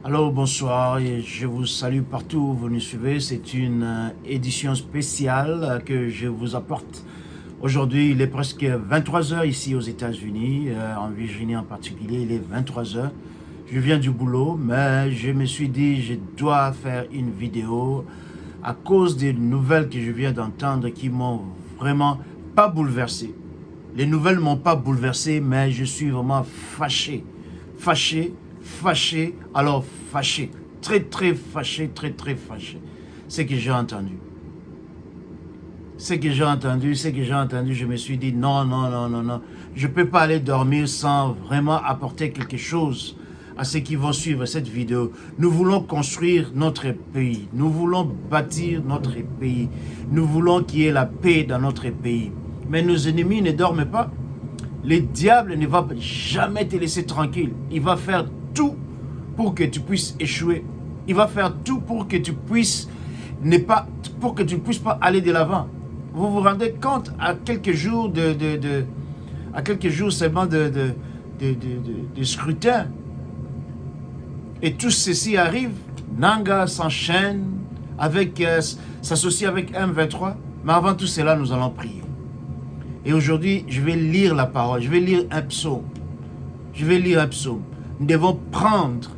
Alors bonsoir et je vous salue partout où vous nous suivez. C'est une édition spéciale que je vous apporte. Aujourd'hui, il est presque 23 heures ici aux États-Unis, en Virginie en particulier, il est 23 heures. Je viens du boulot, mais je me suis dit je dois faire une vidéo à cause des nouvelles que je viens d'entendre qui m'ont vraiment pas bouleversé. Les nouvelles m'ont pas bouleversé, mais je suis vraiment fâché, alors fâché, très fâché, très fâché. Ce que j'ai entendu. Ce que j'ai entendu, je me suis dit non. Je ne peux pas aller dormir sans vraiment apporter quelque chose à ceux qui vont suivre cette vidéo. Nous voulons construire notre pays. Nous voulons bâtir notre pays. Nous voulons qu'il y ait la paix dans notre pays. Mais nos ennemis ne dorment pas. Le diable ne va jamais te laisser tranquille. Il va faire tout pour que tu puisses échouer. Il va faire tout pour que tu puisses ne puisses pas aller de l'avant. Vous vous rendez compte à quelques jours seulement de scrutin. Et tout ceci arrive. Nanga s'enchaîne s'associe avec M23. Mais avant tout cela, nous allons prier. Et aujourd'hui, je vais lire la parole. Je vais lire un psaume. Nous devons prendre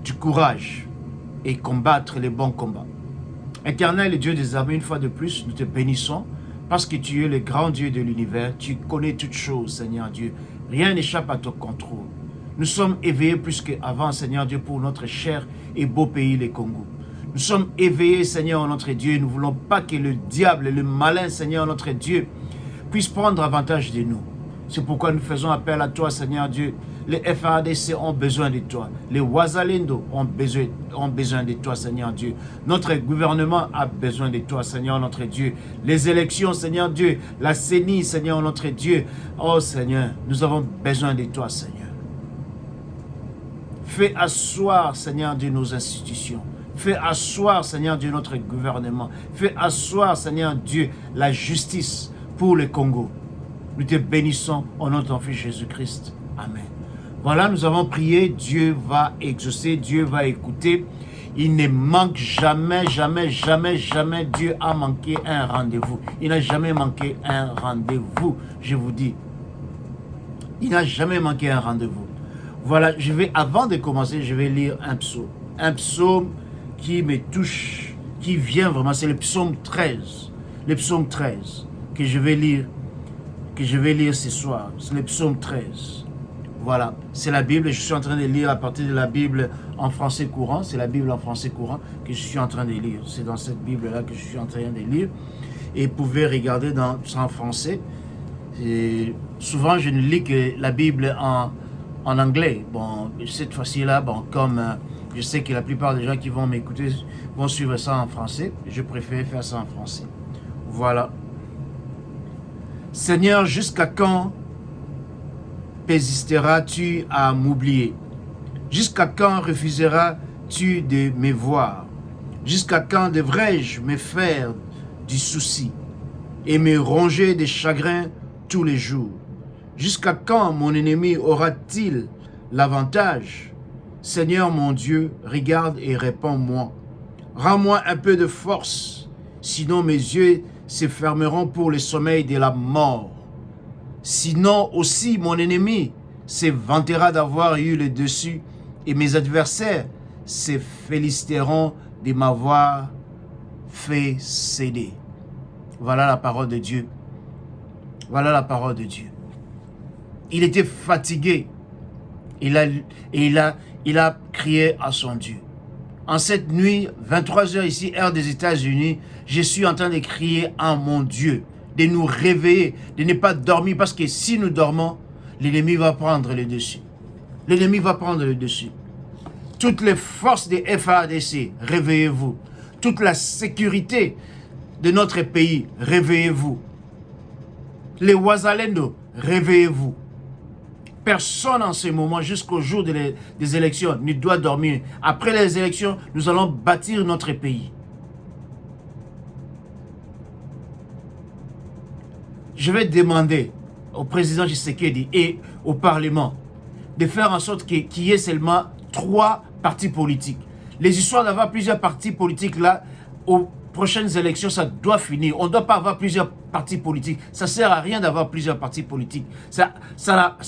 du courage et combattre les bons combats. Éternel Dieu des armées, une fois de plus, nous te bénissons parce que tu es le grand Dieu de l'univers. Tu connais toutes choses, Seigneur Dieu. Rien n'échappe à ton contrôle. Nous sommes éveillés plus qu'avant, Seigneur Dieu, pour notre cher et beau pays, le Congo. Nous sommes éveillés, Seigneur notre Dieu. Nous ne voulons pas que le diable, le malin, Seigneur notre Dieu, puisse prendre avantage de nous. C'est pourquoi nous faisons appel à toi, Seigneur Dieu. Les FARDC ont besoin de toi. Les Wazalendo ont besoin de toi, Seigneur Dieu. Notre gouvernement a besoin de toi, Seigneur notre Dieu. Les élections, Seigneur Dieu. La CENI, Seigneur notre Dieu. Oh Seigneur, nous avons besoin de toi, Seigneur. Fais asseoir, Seigneur Dieu, nos institutions. Fais asseoir, Seigneur Dieu, notre gouvernement. Fais asseoir, Seigneur Dieu, la justice pour le Congo. Nous te bénissons au nom de ton Fils Jésus-Christ. Amen. Voilà, nous avons prié. Dieu va exaucer, Dieu va écouter. Il ne manque jamais. Dieu a manqué un rendez-vous. Il n'a jamais manqué un rendez-vous, je vous dis. Il n'a jamais manqué un rendez-vous. Voilà, avant de commencer, je vais lire un psaume. Un psaume qui me touche, qui vient vraiment, c'est le psaume 13. Le psaume 13 que je vais lire ce soir. C'est le psaume 13. Voilà, c'est la Bible. Je suis en train de lire à partir de la Bible en français courant. C'est la Bible en français courant que je suis en train de lire. C'est dans cette Bible-là que je suis en train de lire. Et vous pouvez regarder ça en français. Et souvent, je ne lis que la Bible en anglais. Bon, cette fois-ci-là, comme je sais que la plupart des gens qui vont m'écouter vont suivre ça en français, je préfère faire ça en français. Voilà. Seigneur, jusqu'à quand persisteras-tu à m'oublier? Jusqu'à quand refuseras-tu de me voir? Jusqu'à quand devrais-je me faire du souci et me ronger de chagrin tous les jours? Jusqu'à quand mon ennemi aura-t-il l'avantage? Seigneur mon Dieu, regarde et réponds-moi. Rends-moi un peu de force, sinon mes yeux se fermeront pour le sommeil de la mort. Sinon aussi mon ennemi se vantera d'avoir eu le dessus et mes adversaires se féliciteront de m'avoir fait céder. Voilà la parole de Dieu. Voilà la parole de Dieu. Il était fatigué. Il a crié à son Dieu. En cette nuit, 23 heures ici, heure des États-Unis, je suis en train de crier à mon Dieu, de nous réveiller, de ne pas dormir, parce que si nous dormons, l'ennemi va prendre le dessus. L'ennemi va prendre le dessus. Toutes les forces des FARDC, réveillez-vous. Toute la sécurité de notre pays, réveillez-vous. Les Wazalendo, réveillez-vous. Personne en ce moment, jusqu'au jour des élections, ne doit dormir. Après les élections, nous allons bâtir notre pays. Je vais demander au président Tshisekedi et au Parlement de faire en sorte qu'il y ait seulement 3 partis politiques. Les histoires d'avoir plusieurs partis politiques là, aux prochaines élections, ça doit finir. On ne doit pas avoir plusieurs partis politiques. Ça ne sert à rien d'avoir plusieurs partis politiques. Ça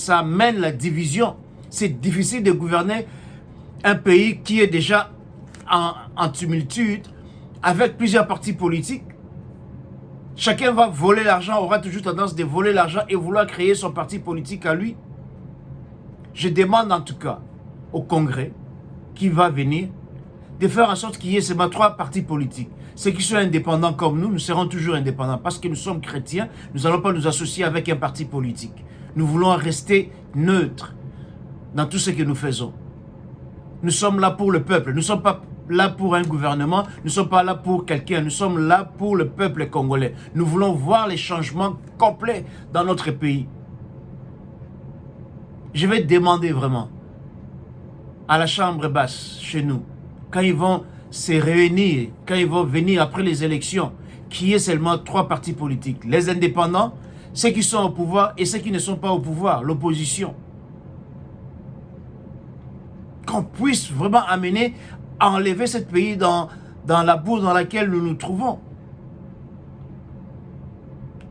amène la division. C'est difficile de gouverner un pays qui est déjà en tumultude avec plusieurs partis politiques. Chacun va voler l'argent, aura toujours tendance de voler l'argent et vouloir créer son parti politique à lui. Je demande en tout cas au Congrès qui va venir de faire en sorte qu'il y ait seulement 3 partis politiques. Ceux qui sont indépendants comme nous serons toujours indépendants parce que nous sommes chrétiens, nous n'allons pas nous associer avec un parti politique. Nous voulons rester neutres dans tout ce que nous faisons. Nous sommes là pour le peuple, nous ne sommes pas là pour un gouvernement, nous ne sommes pas là pour quelqu'un, nous sommes là pour le peuple congolais. Nous voulons voir les changements complets dans notre pays. Je vais demander vraiment à la chambre basse chez nous, quand ils vont se réunir, quand ils vont venir après les élections, qu'il y ait seulement 3 partis politiques. Les indépendants, ceux qui sont au pouvoir et ceux qui ne sont pas au pouvoir, l'opposition. Qu'on puisse vraiment amener à enlever ce pays dans la boue dans laquelle nous nous trouvons.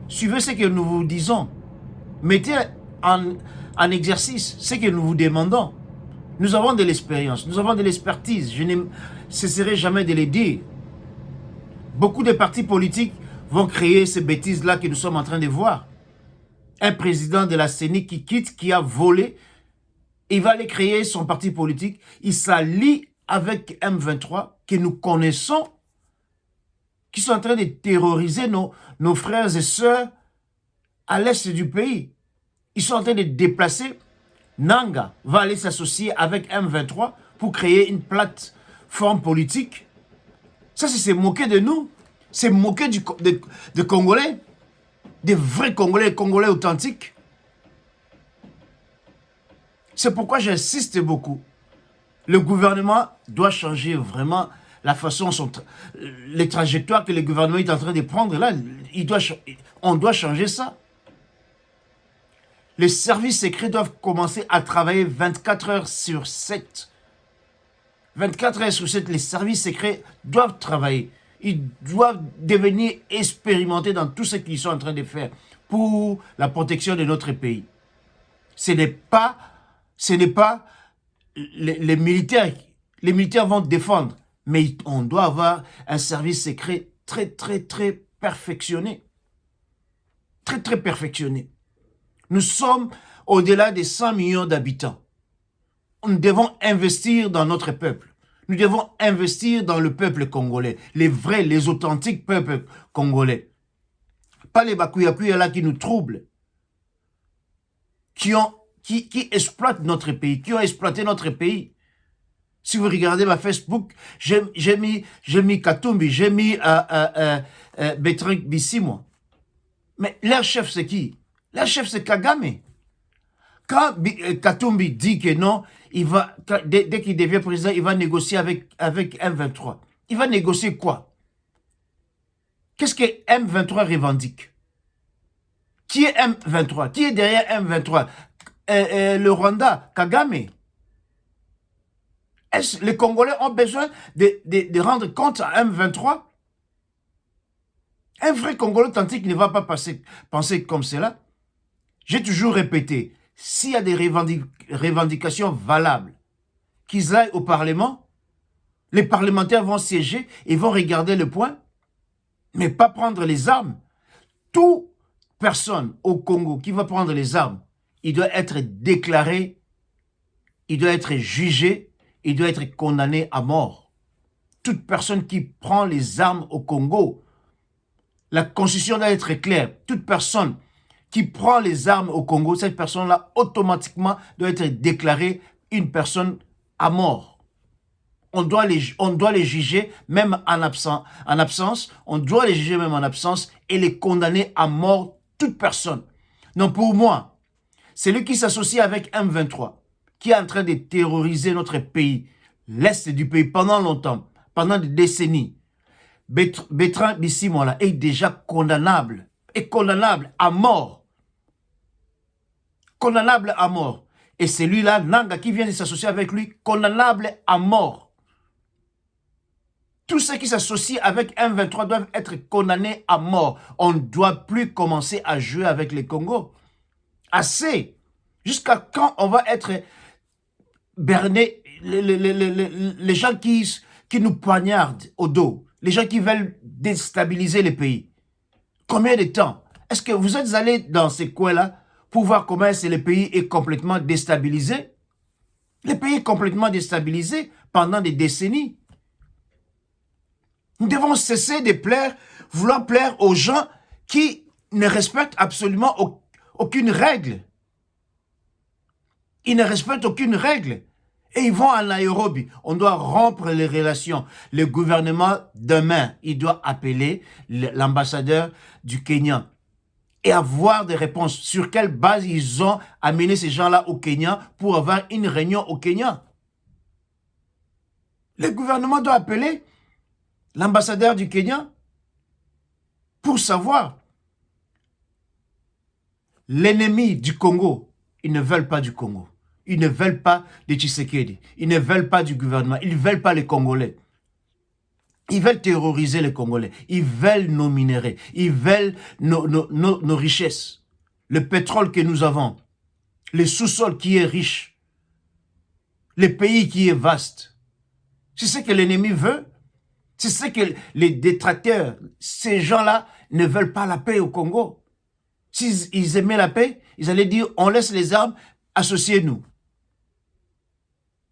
Suivez ce que nous vous disons. Mettez en exercice ce que nous vous demandons. Nous avons de l'expérience, nous avons de l'expertise. Je ne cesserai jamais de le dire. Beaucoup de partis politiques vont créer ces bêtises-là que nous sommes en train de voir. Un président de la CENI qui quitte, qui a volé, il va aller créer son parti politique. Il s'allie avec M23 que nous connaissons, qui sont en train de terroriser nos frères et sœurs à l'est du pays. Ils sont en train de déplacer. Nanga va aller s'associer avec M23 pour créer une plateforme politique. Ça, c'est se moquer de nous. C'est moquer des Congolais, des vrais Congolais, Congolais authentiques. C'est pourquoi j'insiste beaucoup. Le gouvernement doit changer vraiment la façon, les trajectoires que le gouvernement est en train de prendre. Là, on doit changer ça. Les services secrets doivent commencer à travailler 24 heures sur 7. 24 heures sur 7, les services secrets doivent travailler. Ils doivent devenir expérimentés dans tout ce qu'ils sont en train de faire pour la protection de notre pays. Ce n'est pas les militaires. Les militaires vont défendre, mais on doit avoir un service secret très, très, très perfectionné. Très, très perfectionné. Nous sommes au-delà des 100 millions d'habitants. Nous devons investir dans notre peuple. Nous devons investir dans le peuple congolais. Les vrais, les authentiques peuples congolais. Pas les Bakuyakuya là qui nous troublent. Qui exploitent notre pays. Qui ont exploité notre pays. Si vous regardez ma Facebook, j'ai mis Katumbi, j'ai mis Bertrand Bisimwa. Mais leur chef c'est qui? Leur chef, c'est Kagame. Quand Katumbi dit que non, dès qu'il devient président, il va négocier avec M23. Il va négocier quoi? Qu'est-ce que M23 revendique? Qui est M23? Qui est derrière M23? Le Rwanda, Kagame. Est-ce les Congolais ont besoin de rendre compte à M23? Un vrai Congolais authentique ne va pas penser comme cela. J'ai toujours répété, s'il y a des revendications valables, qu'ils aillent au Parlement, les parlementaires vont siéger et vont regarder le point, mais pas prendre les armes. Toute personne au Congo qui va prendre les armes, il doit être déclaré, il doit être jugé, il doit être condamné à mort. Toute personne qui prend les armes au Congo, la constitution doit être claire. Toute personne qui prend les armes au Congo, cette personne-là, automatiquement, doit être déclarée une personne à mort. On doit les juger même en absence. On doit les juger même en absence et les condamner à mort, toute personne. Donc pour moi, celui qui s'associe avec M23, qui est en train de terroriser notre pays, l'Est du pays pendant longtemps, pendant des décennies, Bertrand Bisimwa est déjà condamnable à mort. Condamnable à mort. Et celui-là, Nanga, qui vient de s'associer avec lui, condamnable à mort. Tous ceux qui s'associent avec M23 doivent être condamnés à mort. On ne doit plus commencer à jouer avec les Congos. Assez. Jusqu'à quand on va être berné, les gens qui nous poignardent au dos, les gens qui veulent déstabiliser les pays. Combien de temps? Est-ce que vous êtes allé dans ces coins-là pour voir comment le pays est complètement déstabilisé? Le pays est complètement déstabilisé pendant des décennies. Nous devons cesser de vouloir plaire aux gens qui ne respectent absolument aucune règle. Ils ne respectent aucune règle. Et ils vont à Nairobi. On doit rompre les relations. Le gouvernement, demain, il doit appeler l'ambassadeur du Kenya et avoir des réponses. Sur quelle base ils ont amené ces gens-là au Kenya pour avoir une réunion au Kenya? Le gouvernement doit appeler l'ambassadeur du Kenya pour savoir. L'ennemi du Congo, ils ne veulent pas du Congo. Ils ne veulent pas de Tshisekedi. Ils ne veulent pas du gouvernement. Ils ne veulent pas les Congolais. Ils veulent terroriser les Congolais. Ils veulent nos minéraux. Ils veulent nos richesses. Le pétrole que nous avons. Le sous-sol qui est riche. Le pays qui est vaste. C'est ce que l'ennemi veut. C'est ce que les détracteurs, ces gens-là, ne veulent pas la paix au Congo. S'ils aimaient la paix, ils allaient dire, on laisse les armes, associez-nous.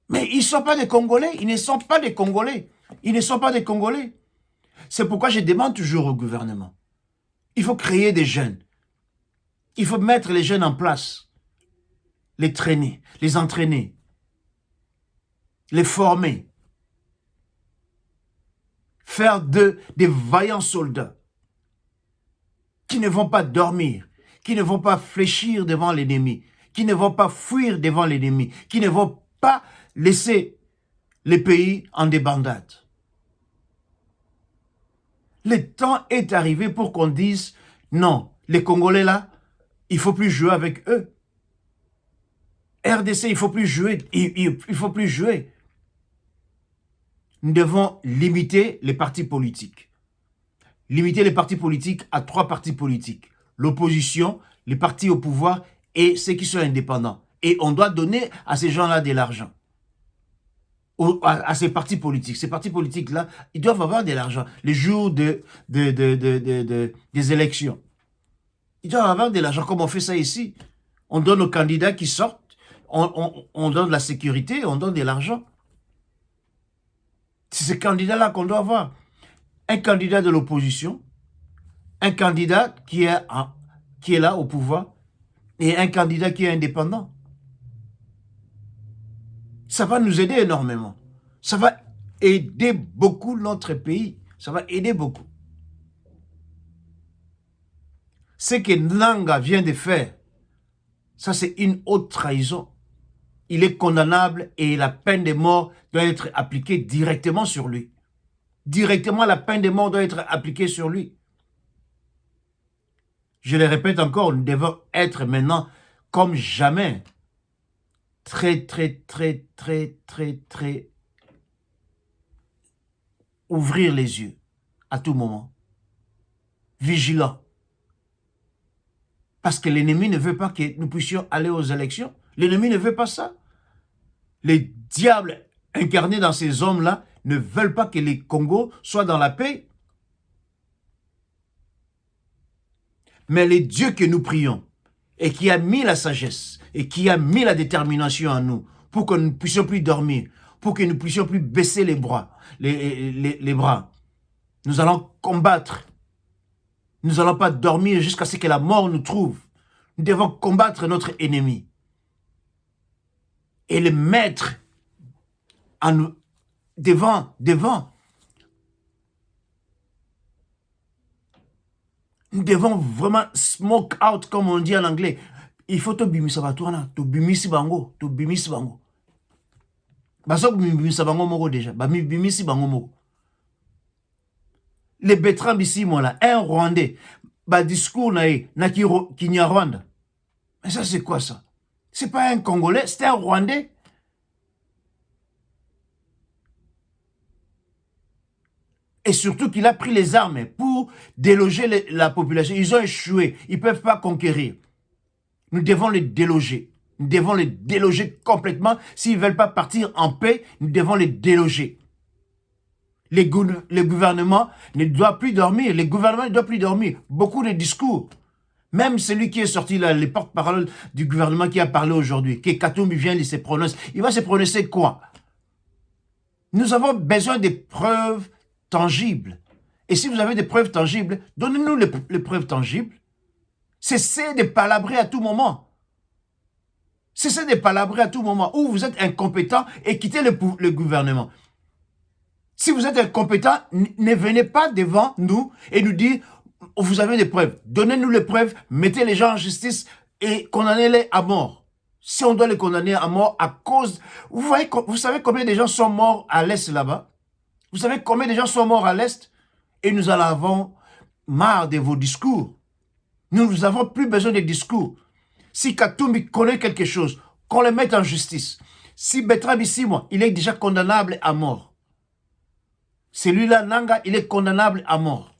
Mais ils ne sont pas des Congolais, ils ne sont pas des Congolais. Ils ne sont pas des Congolais. C'est pourquoi je demande toujours au gouvernement. Il faut créer des jeunes. Il faut mettre les jeunes en place. Les traîner, les entraîner. Les former. Faire des vaillants soldats. Qui ne vont pas dormir. Qui ne vont pas fléchir devant l'ennemi. Qui ne vont pas fuir devant l'ennemi. Qui ne vont pas laisser les pays en débandade. Le temps est arrivé pour qu'on dise, non, les Congolais là, il ne faut plus jouer avec eux. RDC, il ne faut plus jouer, il faut plus jouer. Nous devons limiter les partis politiques. Limiter les partis politiques à 3 partis politiques. L'opposition, les partis au pouvoir et ceux qui sont indépendants. Et on doit donner à ces gens-là de l'argent. À ces partis politiques. Ces partis politiques-là, ils doivent avoir de l'argent. Les jours des élections. Ils doivent avoir de l'argent comme on fait ça ici. On donne aux candidats qui sortent, on donne de la sécurité, on donne de l'argent. C'est ces candidats-là qu'on doit avoir. Un candidat de l'opposition, un candidat qui est là au pouvoir, et un candidat qui est indépendant. Ça va nous aider énormément. Ça va aider beaucoup notre pays. Ça va aider beaucoup. Ce que Nanga vient de faire, ça c'est une haute trahison. Il est condamnable et la peine de mort doit être appliquée directement sur lui. Directement, la peine de mort doit être appliquée sur lui. Je le répète encore, nous devons être maintenant comme jamais très ouvrir les yeux à tout moment. Vigilant. Parce que l'ennemi ne veut pas que nous puissions aller aux élections. L'ennemi ne veut pas ça. Les diables incarnés dans ces hommes-là ne veulent pas que les Congos soient dans la paix. Mais les dieux que nous prions et qui a mis la sagesse et qui a mis la détermination en nous pour que nous ne puissions plus dormir, pour que nous ne puissions plus baisser les bras, les bras. Nous allons combattre. Nous n'allons pas dormir jusqu'à ce que la mort nous trouve. Nous devons combattre notre ennemi et le mettre en nous, devant. Nous devons vraiment smoke out, comme on dit en anglais. Il faut te bimisa batouana, te bimisi bango, te bimisi bango. Basok bimisa bango moko déjà, bimisi bango moko. Les Bertrand ici, moi là, un Rwandais, discours na Kinyarwanda. Mais ça c'est quoi ça? C'est pas un Congolais, c'est un Rwandais. Et surtout qu'il a pris les armes pour déloger la population. Ils ont échoué. Ils ne peuvent pas conquérir. Nous devons les déloger. Nous devons les déloger complètement. S'ils ne veulent pas partir en paix, nous devons les déloger. Les gouvernements ne doivent plus dormir. Les gouvernements ne doivent plus dormir. Beaucoup de discours. Même celui qui est sorti là, les porte-parole du gouvernement qui a parlé aujourd'hui, que Katumbi vient, il se prononce. Il va se prononcer quoi? Nous avons besoin de preuves tangibles. Et si vous avez des preuves tangibles, donnez-nous les preuves tangibles. Cessez de palabrer à tout moment. Cessez de palabrer à tout moment. Ou vous êtes incompétent et quittez le gouvernement. Si vous êtes incompétent, ne venez pas devant nous et nous dire vous avez des preuves. Donnez-nous les preuves, mettez les gens en justice et condamnez-les à mort. Si on doit les condamner à mort à cause... Vous savez combien de gens sont morts à l'Est là-bas? Vous savez combien de gens sont morts à l'Est? Et nous en avons marre de vos discours. Nous n'avons plus besoin de discours. Si Katumbi connaît quelque chose, qu'on le mette en justice. Si Bertrand Bisimwa, il est déjà condamnable à mort. Celui-là, Nanga, il est condamnable à mort.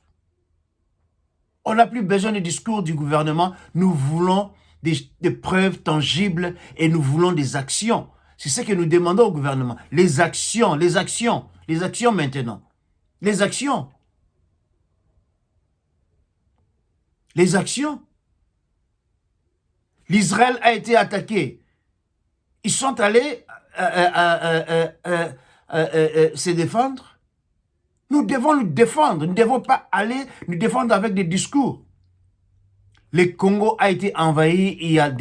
On n'a plus besoin de discours du gouvernement. Nous voulons des preuves tangibles et nous voulons des actions. C'est ce que nous demandons au gouvernement. Les actions maintenant. Les actions. Les actions. L'Israël a été attaqué. Ils sont allés se défendre. Nous devons nous défendre. Nous ne devons pas aller nous défendre avec des discours. Le Congo a été envahi il y a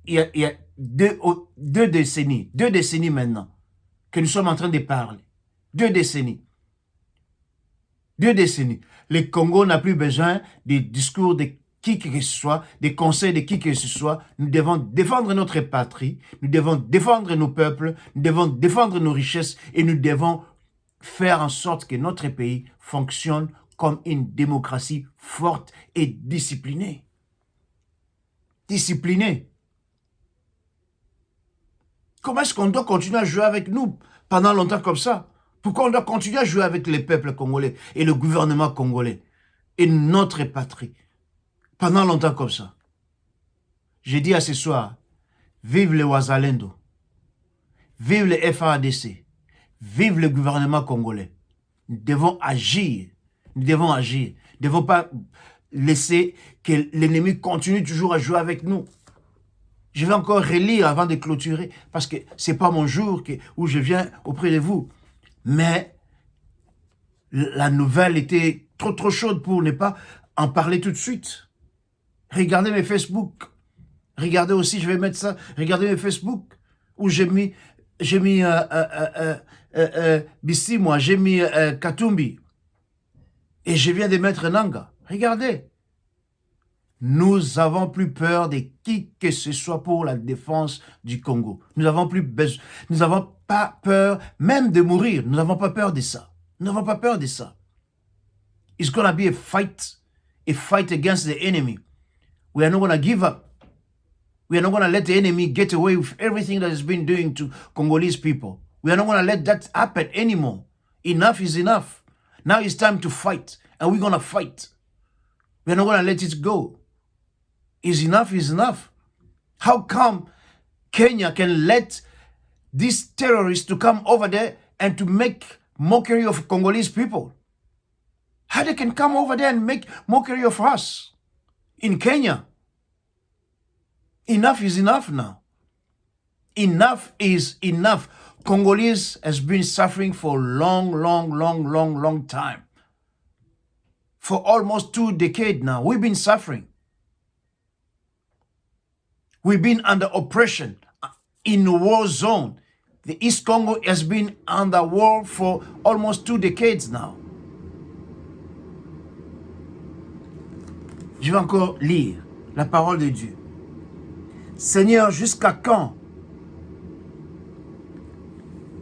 il y a deux décennies. 2 décennies maintenant que nous sommes en train de parler. 2 décennies. 2 décennies. Le Congo n'a plus besoin des discours de qui que ce soit, des conseils de qui que ce soit. Nous devons défendre notre patrie. Nous devons défendre nos peuples. Nous devons défendre nos richesses et nous devons faire en sorte que notre pays fonctionne comme une démocratie forte et disciplinée. Disciplinée. Comment est-ce qu'on doit continuer à jouer avec nous pendant longtemps comme ça? Pourquoi on doit continuer à jouer avec les peuples congolais et le gouvernement congolais et notre patrie pendant longtemps comme ça? J'ai dit à ce soir, vive le Wazalendo, vive le FARDC, vive le gouvernement congolais. Nous devons agir. Nous devons agir. Nous ne devons pas laisser que l'ennemi continue toujours à jouer avec nous. Je vais encore relire avant de clôturer parce que ce n'est pas mon jour où je viens auprès de vous. Mais la nouvelle était trop chaude pour ne pas en parler tout de suite. Regardez mes Facebook. Regardez aussi, je vais mettre ça. Regardez mes Facebook où j'ai mis Bisimwa, j'ai mis Katumbi. Et je viens de mettre Nanga. Regardez. Nous n'avons plus peur de qui que ce soit pour la défense du Congo. Nous n'avons pas peur même de mourir. Nous n'avons pas peur de ça. Nous n'avons pas peur de ça. It's going to be a fight against the enemy. We are not going to give up. We are not going to let the enemy get away with everything that has been doing to Congolese people. We are not going to let that happen anymore. Enough is enough. Now it's time to fight, and we're going to fight. We are not going to let it go. Enough is enough. How come Kenya can let these terrorists to come over there and to make mockery of Congolese people? How they can come over there and make mockery of us in Kenya? Enough is enough now. Enough is enough. Congolese has been suffering for a long time. For almost 2 decades now, we've been suffering. We've been under oppression in a war zone. The East Congo has been under war for almost 2 decades now. Je vais encore lire la parole de Dieu. Seigneur, jusqu'à quand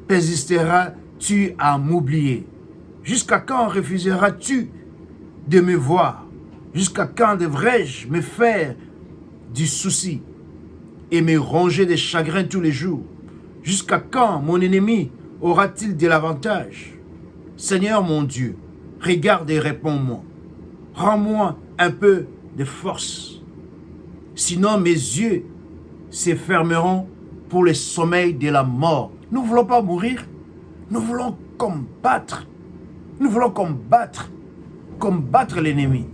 persisteras-tu à m'oublier? Jusqu'à quand refuseras-tu de me voir? Jusqu'à quand devrais-je me faire du souci et me ronger de chagrin tous les jours? Jusqu'à quand mon ennemi aura-t-il de l'avantage? Seigneur mon Dieu, regarde et réponds-moi. Rends-moi un peu de force. Sinon mes yeux se fermeront pour le sommeil de la mort. Nous ne voulons pas mourir. Nous voulons combattre. Nous voulons combattre l'ennemi.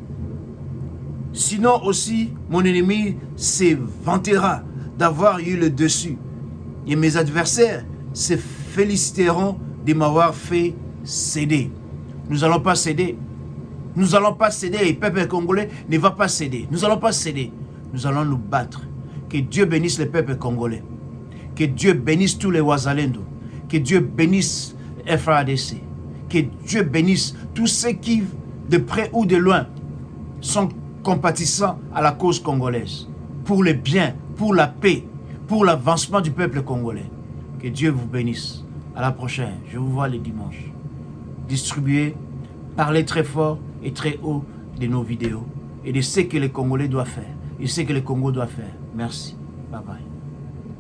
Sinon aussi, mon ennemi se vantera d'avoir eu le dessus. Et mes adversaires se féliciteront de m'avoir fait céder. Nous n'allons pas céder. Nous n'allons pas céder. Le peuple congolais ne va pas céder. Nous n'allons pas céder. Nous allons nous battre. Que Dieu bénisse le peuple congolais. Que Dieu bénisse tous les Ouazalendo. Que Dieu bénisse FADC. Que Dieu bénisse tous ceux qui, de près ou de loin, sont compatissants à la cause congolaise. Pour le bien, pour la paix, pour l'avancement du peuple congolais. Que Dieu vous bénisse. À la prochaine. Je vous vois les dimanches. Distribuez, parlez très fort et très haut de nos vidéos et de ce que les Congolais doivent faire et ce que le Congo doit faire. Merci. Bye bye.